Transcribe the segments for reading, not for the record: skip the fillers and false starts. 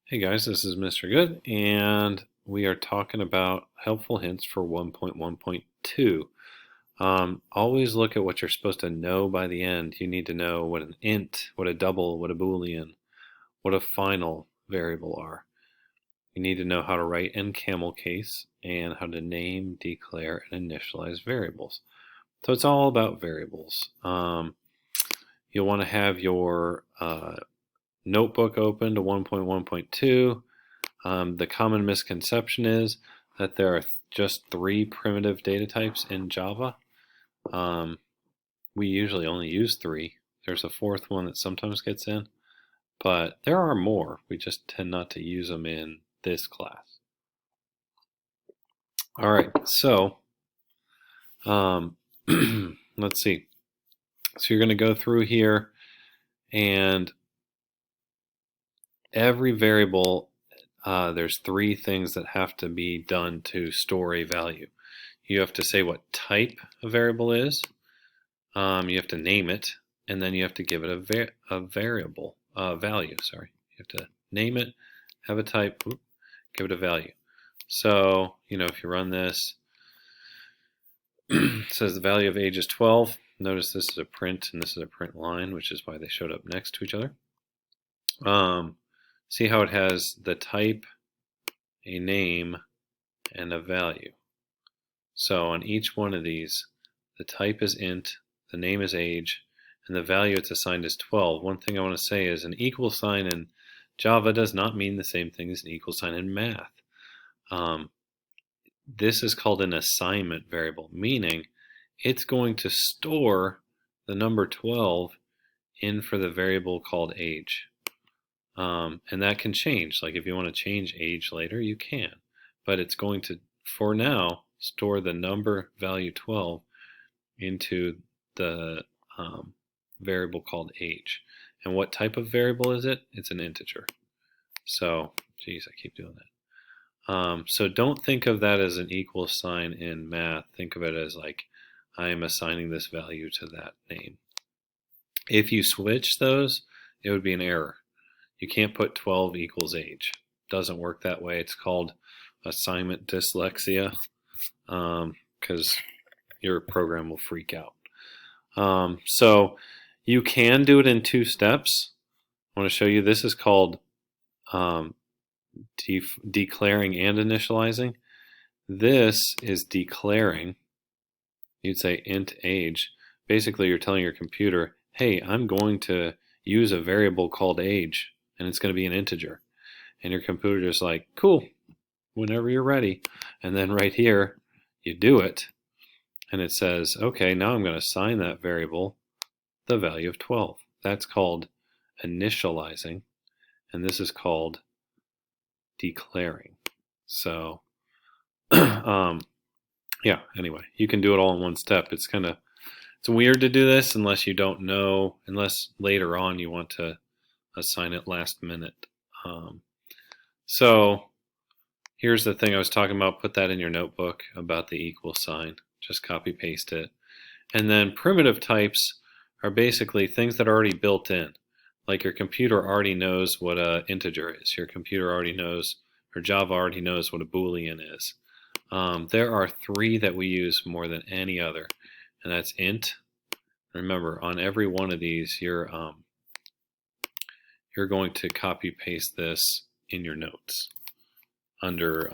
Hey guys, this is Mr. Good, and we are talking about helpful hints for 1.1.2. Always look at what you're supposed to know by the end. You need to know what an int, what a double, what a boolean, what a final variable are. You need to know how to write in camel case and how to name, declare, and initialize variables. So it's all about variables. You'll want to have your notebook open to 1.1.2. The common misconception is that there are just 3 primitive data types in Java. We usually only use 3. There's a 4th one that sometimes gets in, but there are more. We just tend not to use them in this class. All right, so let's see. So you're going to go through here, and every variable, there's 3 things that have to be done to store a value. You have to say what type a variable is. You have to name it, and then you have to give it a variable value. Sorry, you have to name it, have a type, give it a value. So if you run this, it says the value of age is 12. Notice this is a print and this is a print line, which is why they showed up next to each other. See how it has the type, a name, and a value. So on each one of these, the type is int, the name is age, and the value it's assigned is 12. One thing I want to say is an equal sign in Java does not mean the same thing as an equal sign in math. This is called an assignment variable, meaning it's going to store the number 12 in for the variable called age. And that can change. Like if you want to change age later, you can. But it's going to, for now, store the number value 12 into the variable called age. And what type of variable is it? It's an integer. So, geez, I keep doing that. So don't think of that as an equal sign in math. Think of it as like I am assigning this value to that name. If you switch those, it would be an error. You can't put 12 equals age. It doesn't work that way. It's called assignment dyslexia, because your program will freak out. So you can do it in 2 steps. I want to show you. This is called declaring and initializing. This is declaring. You'd say int age. Basically, you're telling your computer, hey, I'm going to use a variable called age, and it's going to be an integer. And your computer is like, cool, whenever you're ready. And then right here, you do it. And it says, okay, now I'm going to assign that variable the value of 12. That's called initializing. And this is called declaring. So, yeah, anyway, you can do it all in one step. It's weird to do this unless you don't know, unless later on you want to assign it last minute. So here's the thing I was talking about. Put that in your notebook about the equal sign. Just copy paste it. And then primitive types are basically things that are already built in. Like your computer already knows what an integer is. Your computer already knows, or Java already knows what a Boolean is. There are 3 that we use more than any other, and that's int. Remember, on every one of these, you're going to copy paste this in your notes under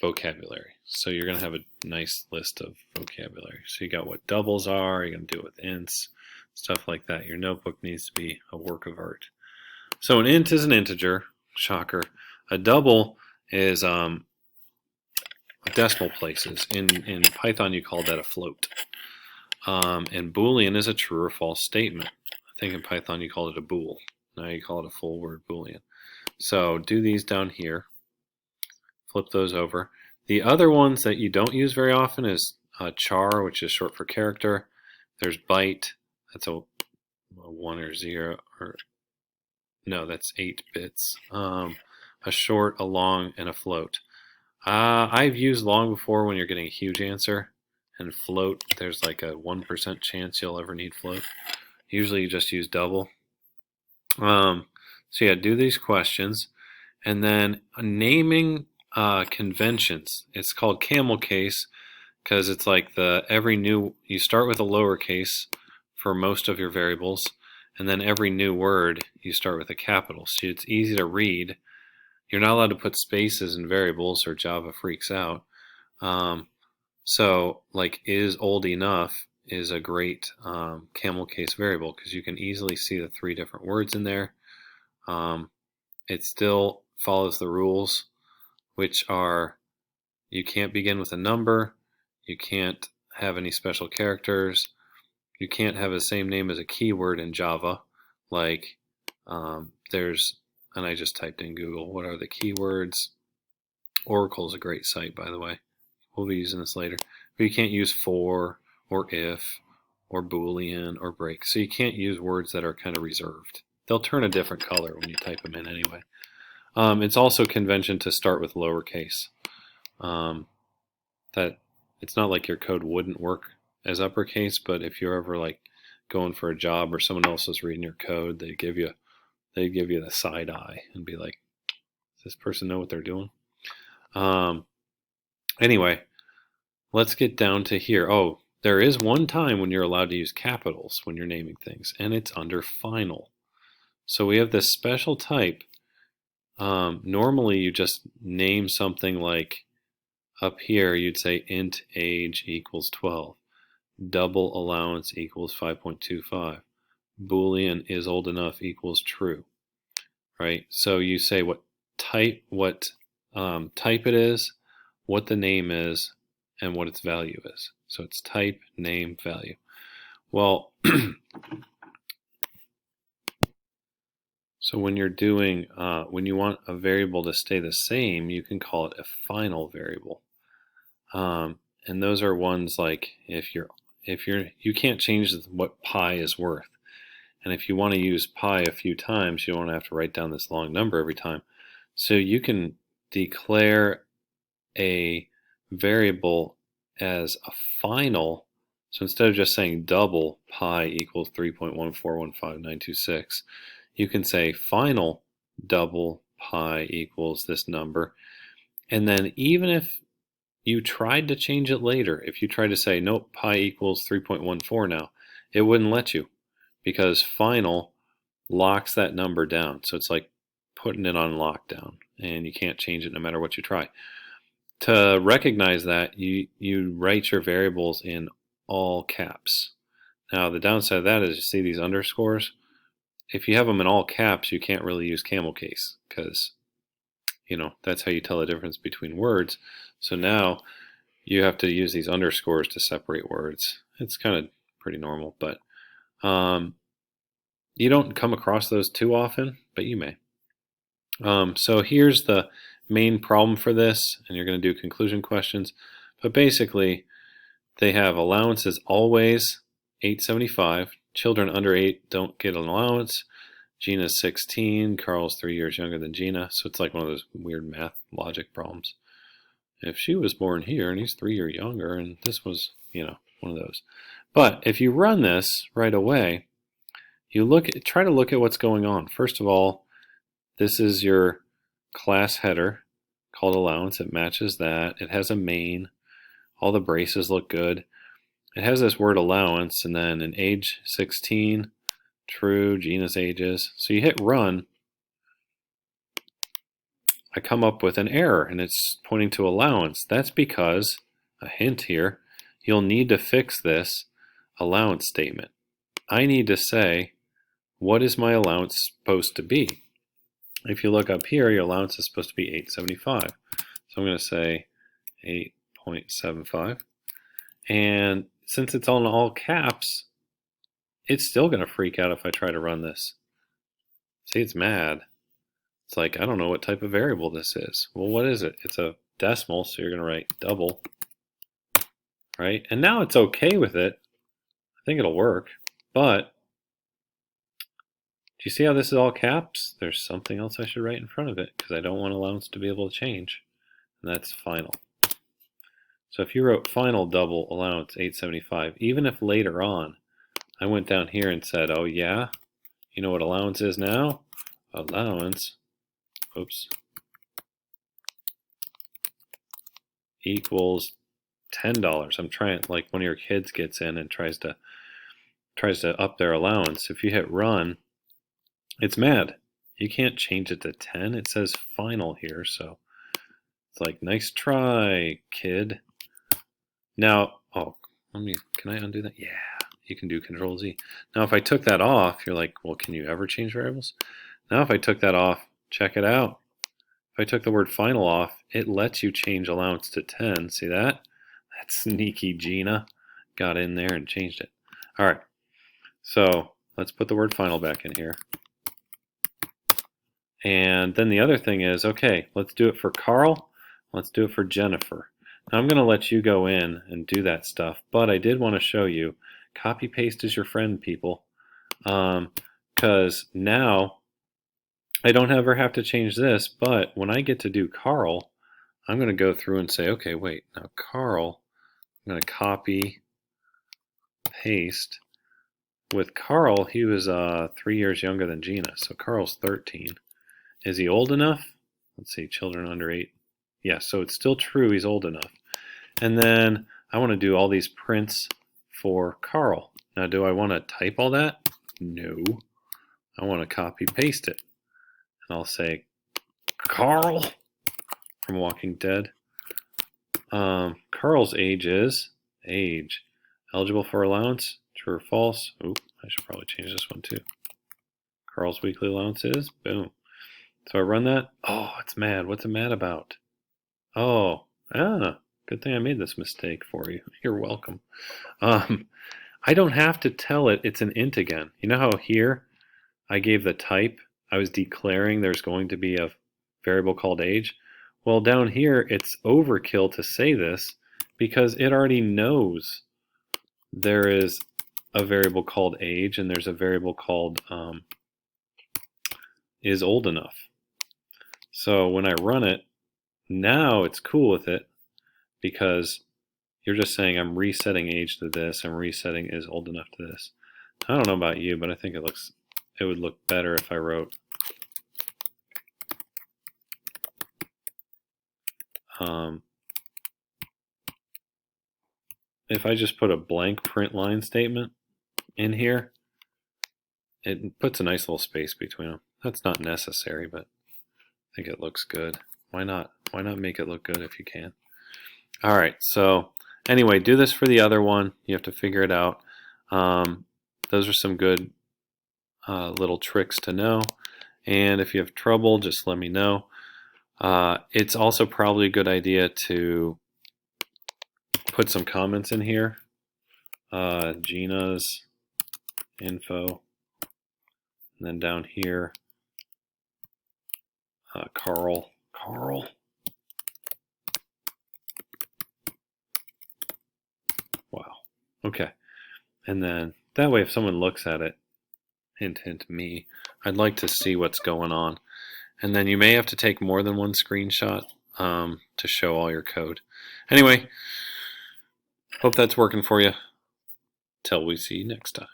vocabulary. So you're going to have a nice list of vocabulary. So you got what doubles are, you're going to do it with ints, stuff like that. Your notebook needs to be a work of art. So an int is an integer, shocker. A double is decimal places. In Python, you call that a float. And Boolean is a true or false statement. I think in Python you call it a bool. Now you call it a full word Boolean. So do these down here. Flip those over. The other ones that you don't use very often is char, which is short for character. There's byte. That's a 1 or 0, or no, that's 8 bits. A short, a long, and a float. I've used long before when you're getting a huge answer, and float, there's like a 1% chance you'll ever need float. Usually you just use double. So yeah, do these questions, and then naming conventions. It's called camel case because it's like you start with a lowercase for most of your variables, and then every new word you start with a capital. So it's easy to read. You're not allowed to put spaces in variables or Java freaks out. So like is old enough is a great camel case variable because you can easily see the 3 different words in there. It still follows the rules, which are you can't begin with a number, you can't have any special characters, you can't have the same name as a keyword in Java. Like and I just typed in Google, what are the keywords? Oracle is a great site, by the way. We'll be using this later. But you can't use for or if or Boolean or break. So you can't use words that are kind of reserved. They'll turn a different color when you type them in anyway. It's also convention to start with lowercase. That it's not like your code wouldn't work as uppercase, but if you're ever like going for a job or someone else is reading your code, they give you the side eye and be like, does this person know what they're doing? Anyway, let's get down to here. Oh, there is one time when you're allowed to use capitals when you're naming things, and it's under final. So we have this special type. Normally you just name something like up here, you'd say int age equals 12. Double allowance equals 5.25. Boolean is old enough equals true. Right? So you say what type it is, what the name is, and what its value is. So it's type, name, value. Well, so when you're doing, when you want a variable to stay the same, you can call it a final variable. And those are ones like you can't change what pi is worth. And if you want to use pi a few times, you don't have to write down this long number every time. So you can declare a variable as a final. So instead of just saying double pi equals 3.1415926, you can say final double pi equals this number. And then even if you tried to change it later, if you tried to say, nope, pi equals 3.14 now, it wouldn't let you because final locks that number down. So it's like putting it on lockdown and you can't change it no matter what you try. To recognize that, you write your variables in all caps. Now the downside of that is you see these underscores. If you have them in all caps, you can't really use camel case because that's how you tell the difference between words. So now you have to use these underscores to separate words. It's kind of pretty normal, but you don't come across those too often, but you may. So here's the main problem for this, and you're going to do conclusion questions. But basically, they have allowances always 875. Children under 8 don't get an allowance. Gina's 16. Carl's 3 years younger than Gina. So it's like one of those weird math logic problems. If she was born here and he's 3 years younger, and this was, one of those. But if you run this right away, try to look at what's going on. First of all, this is your class header called allowance. It matches that. It has a main. All the braces look good. It has this word allowance and then an age 16, true, Gina's ages. So you hit run. I come up with an error and it's pointing to allowance. That's because, a hint here, you'll need to fix this allowance statement. I need to say, what is my allowance supposed to be? If you look up here, your allowance is supposed to be 875. So I'm going to say 8.75. And since it's on all caps, it's still going to freak out if I try to run this. See, it's mad. It's like, I don't know what type of variable this is. Well, what is it? It's a decimal, so you're going to write double. Right? And now it's okay with it. I think it'll work. But do you see how this is all caps? There's something else I should write in front of it because I don't want allowance to be able to change. And that's final. So if you wrote final double allowance 875, even if later on I went down here and said, oh yeah, you know what allowance is now? allowance, oops, equals $10. I'm trying, like one of your kids gets in and tries to up their allowance. If you hit run, it's mad. You can't change it to 10. It says final here, so it's like, nice try, kid. Now, oh, can I undo that? Yeah, you can do Control Z. Now, if I took that off, you're like, well, can you ever change variables? Now, if I took that off, check it out. If I took the word final off, it lets you change allowance to 10. See that? That sneaky Gina got in there and changed it. All right, so let's put the word final back in here. And then the other thing is, okay, let's do it for Carl. Let's do it for Jennifer. Now I'm going to let you go in and do that stuff, but I did want to show you, copy paste is your friend, people, because now I don't ever have to change this, but when I get to do Carl, I'm going to go through and say, okay, wait, now Carl, I'm going to copy, paste. With Carl, he was 3 years younger than Gina, so Carl's 13. Is he old enough? Let's see, children under 8. Yeah, so it's still true he's old enough. And then I want to do all these prints for Carl. Now, do I want to type all that? No. I want to copy paste it. And I'll say, Carl from Walking Dead. Carl's age is, eligible for allowance, true or false. Oop, I should probably change this one too. Carl's weekly allowance is, boom. So I run that. Oh, it's mad. What's it mad about? Oh, good thing I made this mistake for you. You're welcome. I don't have to tell it it's an int again. You know how here I gave the type? I was declaring there's going to be a variable called age. Well, down here it's overkill to say this because it already knows there is a variable called age and there's a variable called is old enough. So when I run it, now it's cool with it because you're just saying I'm resetting age to this, I'm resetting is old enough to this. I don't know about you, but I think it would look better if I wrote if I just put a blank print line statement in here, it puts a nice little space between them. That's not necessary, but I think it looks good. Why not? Why not make it look good if you can? All right, so anyway, do this for the other one. You have to figure it out. Those are some good little tricks to know. And if you have trouble, just let me know. It's also probably a good idea to put some comments in here. Gina's info. And then down here, Carl. Wow. Okay. And then that way if someone looks at it, hint, hint, me, I'd like to see what's going on. And then you may have to take more than one screenshot to show all your code. Anyway, hope that's working for you. Till we see you next time.